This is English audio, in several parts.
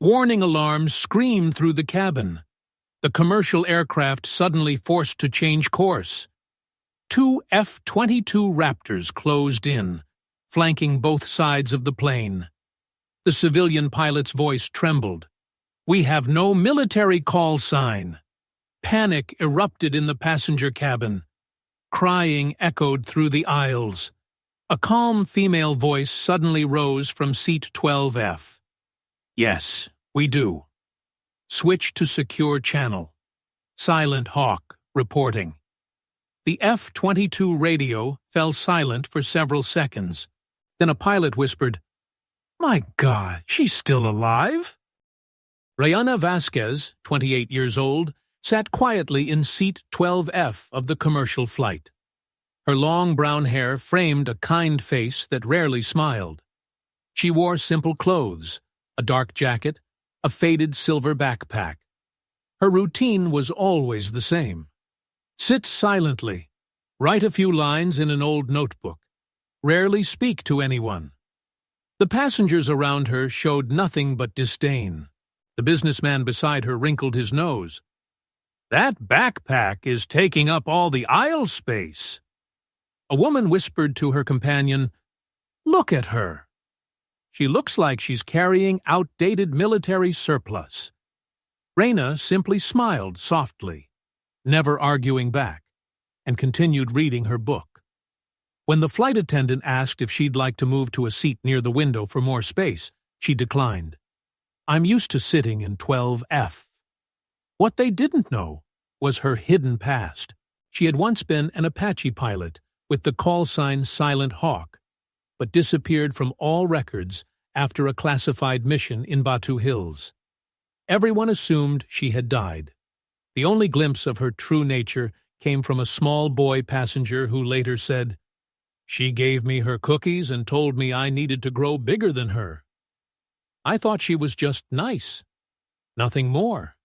Warning alarms screamed through the cabin. The commercial aircraft suddenly forced to change course. 2 F-22 Raptors closed in, flanking both sides of the plane. The civilian pilot's voice trembled. "We have no military call sign." Panic erupted in the passenger cabin. Crying echoed through the aisles. A calm female voice suddenly rose from seat 12F. "Yes, we do. Switch to secure channel. Silent Hawk reporting." The F-22 radio fell silent for several seconds. Then a pilot whispered, "My God, she's still alive?" Reina Vasquez, 28 years old, sat quietly in seat 12F of the commercial flight. Her long brown hair framed a kind face that rarely smiled. She wore simple clothes, a dark jacket, a faded silver backpack. Her routine was always the same. Sit silently, write a few lines in an old notebook, rarely speak to anyone. The passengers around her showed nothing but disdain. The businessman beside her wrinkled his nose. "That backpack is taking up all the aisle space." A woman whispered to her companion, "Look at her. She looks like she's carrying outdated military surplus." Reina simply smiled softly, never arguing back, and continued reading her book. When the flight attendant asked if she'd like to move to a seat near the window for more space, she declined. "I'm used to sitting in 12F. What they didn't know was her hidden past. She had once been an Apache pilot with the call sign Silent Hawk, but disappeared from all records after a classified mission in Batu Hills. Everyone assumed she had died. The only glimpse of her true nature came from a small boy passenger who later said, "She gave me her cookies and told me I needed to grow bigger than her. I thought she was just nice. Nothing more."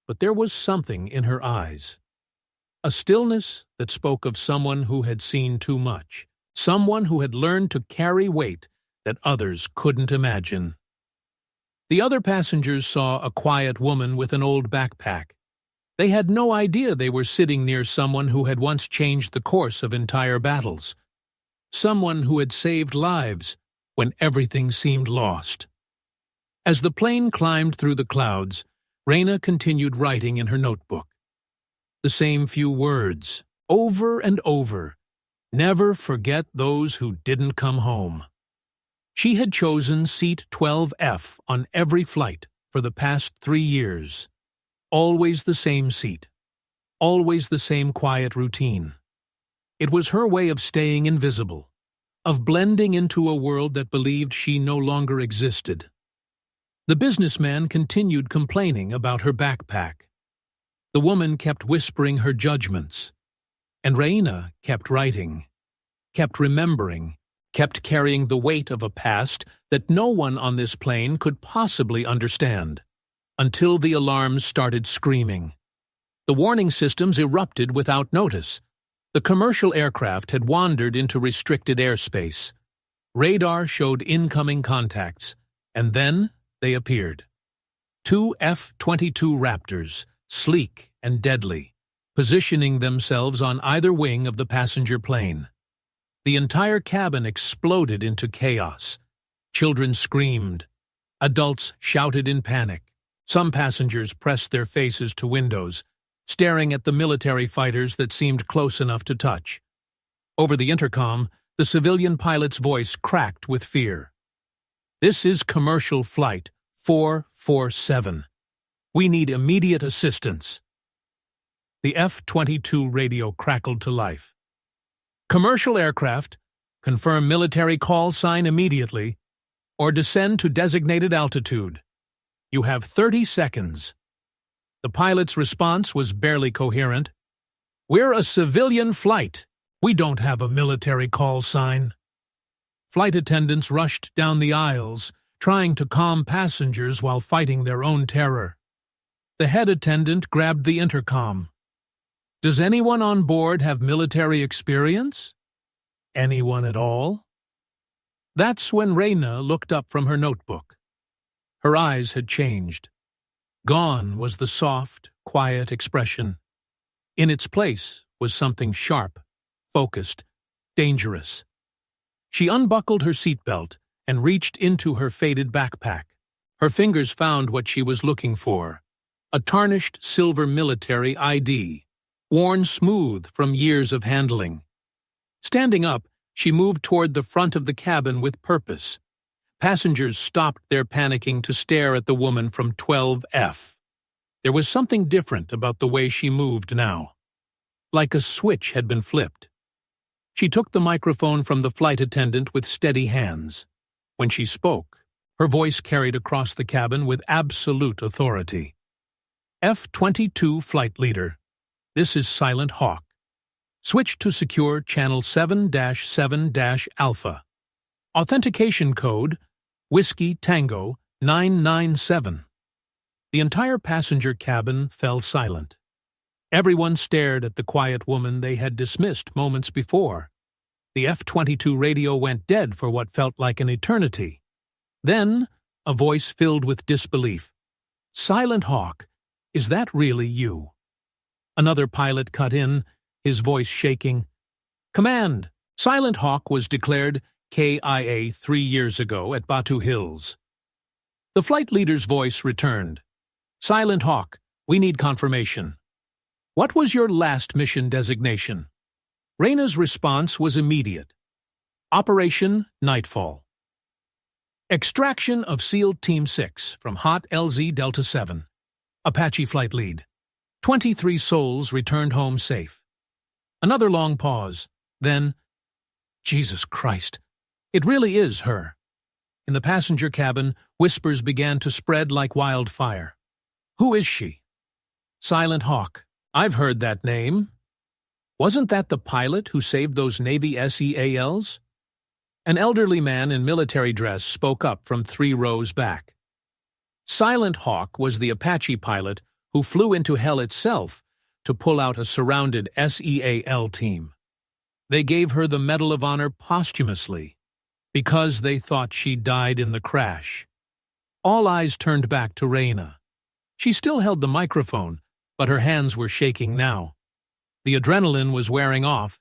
But there was something in her eyes. A stillness that spoke of someone who had seen too much. Someone who had learned to carry weight that others couldn't imagine. The other passengers saw a quiet woman with an old backpack. They had no idea they were sitting near someone who had once changed the course of entire battles. Someone who had saved lives when everything seemed lost. As the plane climbed through the clouds, Reina continued writing in her notebook. The same few words, over and over. Never forget those who didn't come home. She had chosen seat 12F on every flight for the past 3 years. Always the same seat. Always the same quiet routine. It was her way of staying invisible, of blending into a world that believed she no longer existed. The businessman continued complaining about her backpack. The woman kept whispering her judgments. And Reina kept writing, kept remembering, kept carrying the weight of a past that no one on this plane could possibly understand. Until the alarms started screaming. The warning systems erupted without notice. The commercial aircraft had wandered into restricted airspace. Radar showed incoming contacts, and then they appeared. 2 F-22 Raptors, sleek and deadly, positioning themselves on either wing of the passenger plane. The entire cabin exploded into chaos. Children screamed. Adults shouted in panic. Some passengers pressed their faces to windows, staring at the military fighters that seemed close enough to touch. Over the intercom, the civilian pilot's voice cracked with fear. "This is commercial flight 447. We need immediate assistance." The F-22 radio crackled to life. "Commercial aircraft, confirm military call sign immediately, or descend to designated altitude. You have 30 seconds. The pilot's response was barely coherent. "We're a civilian flight. We don't have a military call sign." Flight attendants rushed down the aisles, trying to calm passengers while fighting their own terror. The head attendant grabbed the intercom. "Does anyone on board have military experience? Anyone at all?" That's when Reina looked up from her notebook. Her eyes had changed. Gone was the soft, quiet expression. In its place was something sharp, focused, dangerous. She unbuckled her seatbelt and reached into her faded backpack. Her fingers found what she was looking for: a tarnished silver military ID, worn smooth from years of handling. Standing up, she moved toward the front of the cabin with purpose. Passengers stopped their panicking to stare at the woman from 12F. There was something different about the way she moved now. Like a switch had been flipped. She took the microphone from the flight attendant with steady hands. When she spoke, her voice carried across the cabin with absolute authority. F-22 Flight Leader, this is Silent Hawk. Switch to secure channel 7-7-Alpha. Authentication code, Whiskey Tango 997. The entire passenger cabin fell silent. Everyone stared at the quiet woman they had dismissed moments before. The F-22 radio went dead for what felt like an eternity. Then, a voice filled with disbelief. "Silent Hawk, is that really you?" Another pilot cut in, his voice shaking. "Command, Silent Hawk was declared KIA 3 years ago at Batu Hills." The flight leader's voice returned. "Silent Hawk, we need confirmation. What was your last mission designation?" Reina's response was immediate. Operation Nightfall. Extraction of SEAL Team 6 from Hot LZ Delta 7. Apache Flight Lead. 23 souls returned home safe. Another long pause. Then, Jesus Christ, it really is her. In the passenger cabin, whispers began to spread like wildfire. Who is she? Silent Hawk. I've heard that name. Wasn't that the pilot who saved those Navy SEALs? An elderly man in military dress spoke up from 3 rows back. Silent Hawk was the Apache pilot who flew into hell itself to pull out a surrounded SEAL team. They gave her the Medal of Honor posthumously because they thought she died in the crash. All eyes turned back to Reina. She still held the microphone, but her hands were shaking now. The adrenaline was wearing off,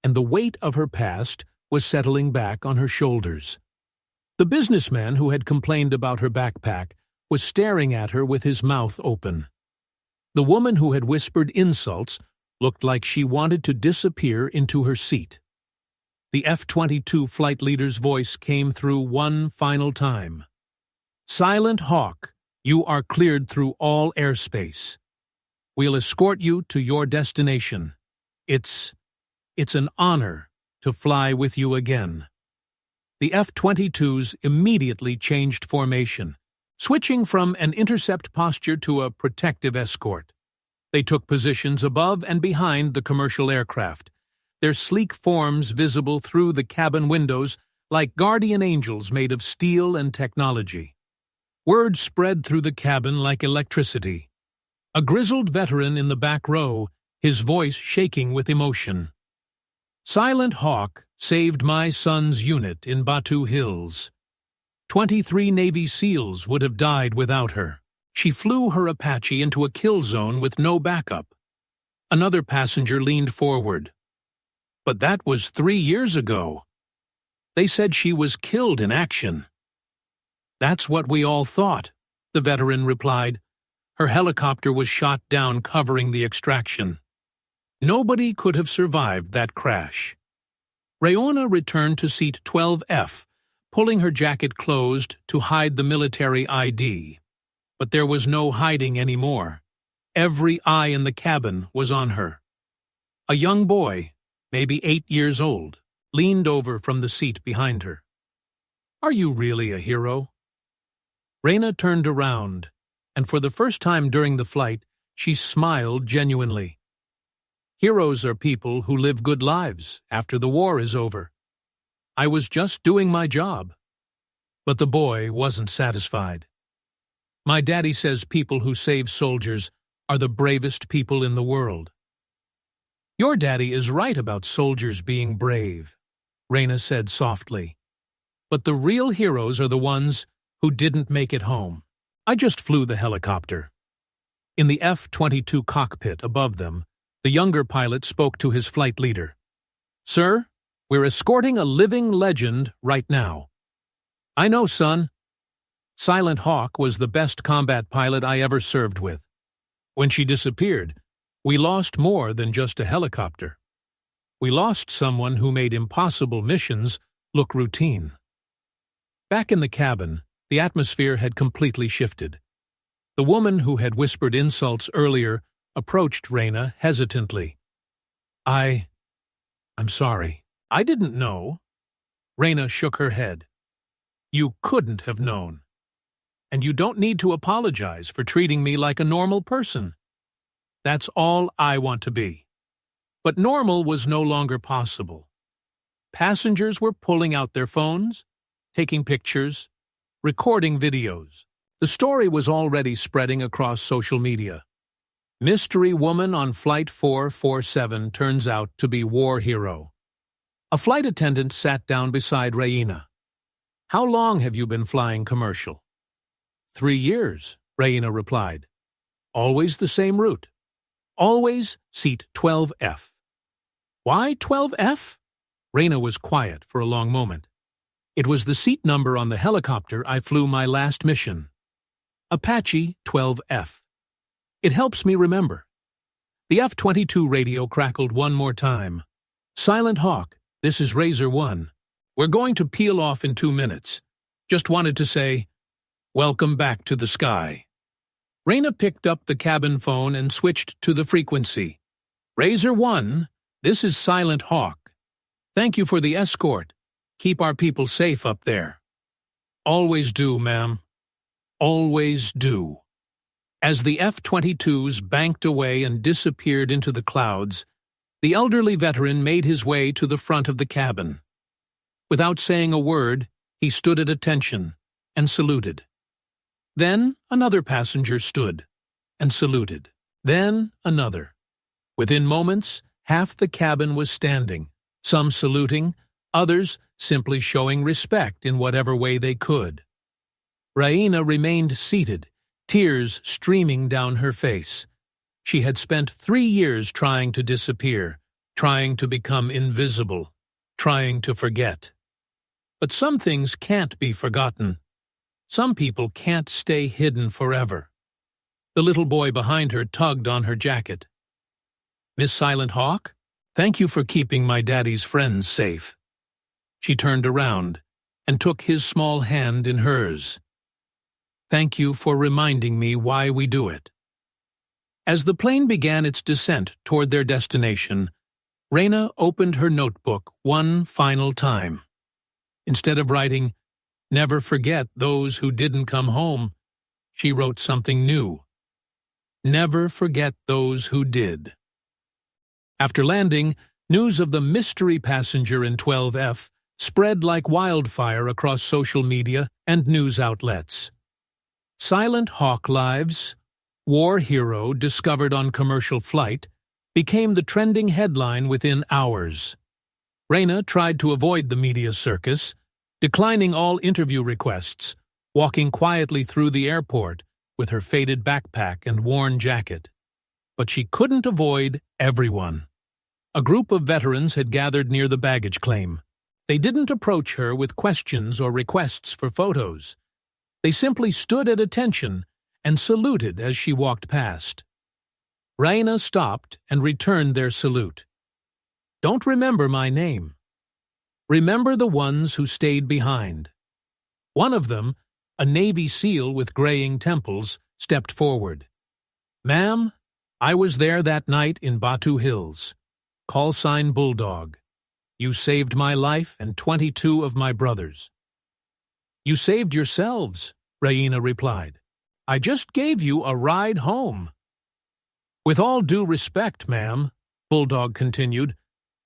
and the weight of her past was settling back on her shoulders. The businessman who had complained about her backpack was staring at her with his mouth open. The woman who had whispered insults looked like she wanted to disappear into her seat. The F-22 flight leader's voice came through one final time. Silent Hawk, you are cleared through all airspace. We'll escort you to your destination. It's an honor to fly with you again. The F-22s immediately changed formation, switching from an intercept posture to a protective escort. They took positions above and behind the commercial aircraft, their sleek forms visible through the cabin windows like guardian angels made of steel and technology. Word spread through the cabin like electricity. A grizzled veteran in the back row, his voice shaking with emotion. Silent Hawk saved my son's unit in Batu Hills. 23 Navy SEALs would have died without her. She flew her Apache into a kill zone with no backup. Another passenger leaned forward. But that was 3 years ago. They said she was killed in action. That's what we all thought, the veteran replied. Her helicopter was shot down covering the extraction. Nobody could have survived that crash. Reina returned to seat 12F, pulling her jacket closed to hide the military ID. But there was no hiding anymore. Every eye in the cabin was on her. A young boy, maybe 8 years old, leaned over from the seat behind her. Are you really a hero? Reina turned around, and for the first time during the flight, she smiled genuinely. Heroes are people who live good lives after the war is over. I was just doing my job. But the boy wasn't satisfied. My daddy says people who save soldiers are the bravest people in the world. Your daddy is right about soldiers being brave, Reina said softly. But the real heroes are the ones who didn't make it home. I just flew the helicopter. In the F-22 cockpit above them, the younger pilot spoke to his flight leader. Sir, we're escorting a living legend right now. I know, son. Silent Hawk was the best combat pilot I ever served with. When she disappeared, we lost more than just a helicopter. We lost someone who made impossible missions look routine. Back in the cabin, the atmosphere had completely shifted. The woman who had whispered insults earlier approached Reina hesitantly. I'm sorry. I didn't know. Reina shook her head. You couldn't have known. And you don't need to apologize for treating me like a normal person. That's all I want to be. But normal was no longer possible. Passengers were pulling out their phones, taking pictures, recording videos. The story was already spreading across social media. Mystery woman on Flight 447 turns out to be war hero. A flight attendant sat down beside Reina. How long have you been flying commercial? 3 years, Reina replied. Always the same route. Always seat 12F. Why 12F? Reina was quiet for a long moment. It was the seat number on the helicopter I flew my last mission. Apache 12F. It helps me remember. The F-22 radio crackled one more time. Silent Hawk, this is Razor 1. We're going to peel off in 2 minutes. Just wanted to say, welcome back to the sky. Reina picked up the cabin phone and switched to the frequency. Razor 1, this is Silent Hawk. Thank you for the escort. Keep our people safe up there. Always do, ma'am. Always do. As the F-22s banked away and disappeared into the clouds, the elderly veteran made his way to the front of the cabin. Without saying a word, he stood at attention and saluted. Then another passenger stood and saluted. Then another. Within moments, half the cabin was standing, some saluting, others simply showing respect in whatever way they could. Reina remained seated, tears streaming down her face. She had spent 3 years trying to disappear, trying to become invisible, trying to forget. But some things can't be forgotten. Some people can't stay hidden forever. The little boy behind her tugged on her jacket. Miss Silent Hawk, thank you for keeping my daddy's friends safe. She turned around and took his small hand in hers. Thank you for reminding me why we do it. As the plane began its descent toward their destination, Reina opened her notebook one final time. Instead of writing, "Never forget those who didn't come home," she wrote something new. Never forget those who did. After landing, news of the mystery passenger in 12F spread like wildfire across social media and news outlets. Silent Hawk Lives, War Hero Discovered on Commercial Flight, became the trending headline within hours. Reina tried to avoid the media circus, declining all interview requests, walking quietly through the airport with her faded backpack and worn jacket. But she couldn't avoid everyone. A group of veterans had gathered near the baggage claim. They didn't approach her with questions or requests for photos. They simply stood at attention and saluted as she walked past. Reina stopped and returned their salute. Don't remember my name. Remember the ones who stayed behind. One of them, a Navy SEAL with graying temples, stepped forward. Ma'am, I was there that night in Batu Hills. Call sign Bulldog. You saved my life and 22 of my brothers. You saved yourselves, Reina replied. I just gave you a ride home. With all due respect, ma'am, Bulldog continued,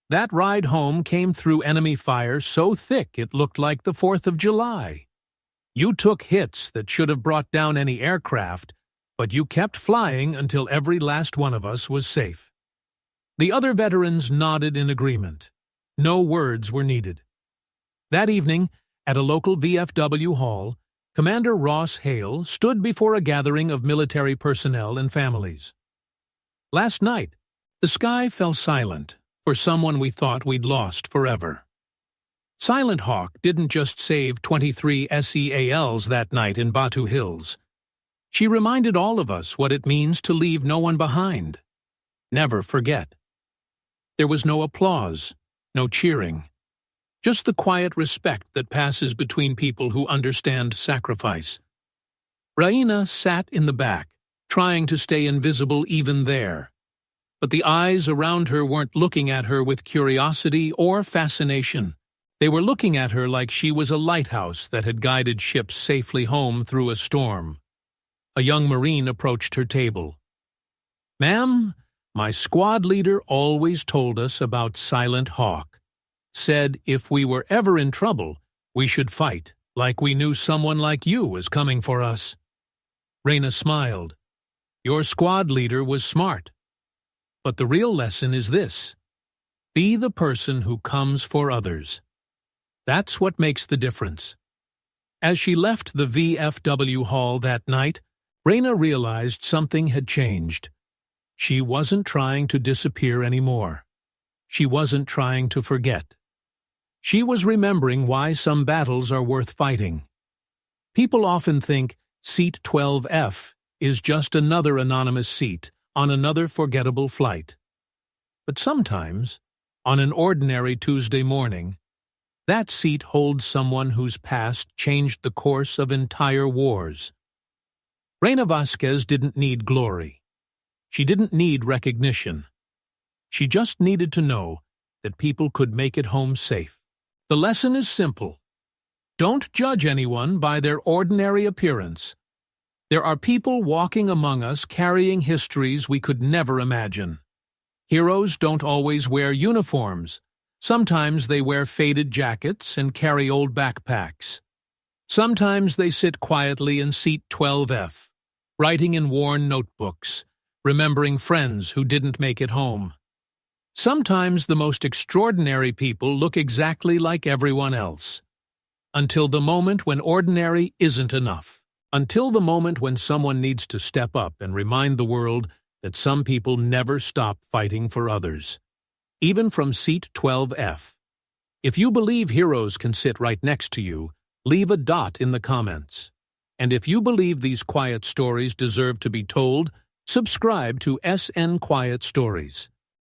that ride home came through enemy fire so thick it looked like the 4th of July. You took hits that should have brought down any aircraft, but you kept flying until every last one of us was safe. The other veterans nodded in agreement. No words were needed. That evening, at a local VFW hall, Commander Ross Hale stood before a gathering of military personnel and families. Last night, the sky fell silent for someone we thought we'd lost forever. Silent Hawk didn't just save 23 SEALs that night in Batu Hills. She reminded all of us what it means to leave no one behind. Never forget. There was no applause, no cheering. Just the quiet respect that passes between people who understand sacrifice. Reina sat in the back, trying to stay invisible even there. But the eyes around her weren't looking at her with curiosity or fascination. They were looking at her like she was a lighthouse that had guided ships safely home through a storm. A young Marine approached her table. "Ma'am, my squad leader always told us about Silent Hawk. Said if we were ever in trouble, we should fight, like we knew someone like you was coming for us." Reina smiled. "Your squad leader was smart. But the real lesson is this: be the person who comes for others. That's what makes the difference." As she left the VFW hall that night, Reina realized something had changed. She wasn't trying to disappear anymore. She wasn't trying to forget. She was remembering why some battles are worth fighting. People often think Seat 12F is just another anonymous seat on another forgettable flight. But sometimes, on an ordinary Tuesday morning, that seat holds someone whose past changed the course of entire wars. Reina Vasquez didn't need glory. She didn't need recognition. She just needed to know that people could make it home safe. The lesson is simple. Don't judge anyone by their ordinary appearance. There are people walking among us carrying histories we could never imagine. Heroes don't always wear uniforms. Sometimes they wear faded jackets and carry old backpacks. Sometimes they sit quietly in seat 12F, writing in worn notebooks, remembering friends who didn't make it home. Sometimes the most extraordinary people look exactly like everyone else. Until the moment when ordinary isn't enough. Until the moment when someone needs to step up and remind the world that some people never stop fighting for others. Even from seat 12F. If you believe heroes can sit right next to you, leave a dot in the comments. And if you believe these quiet stories deserve to be told, subscribe to SN Quiet Stories.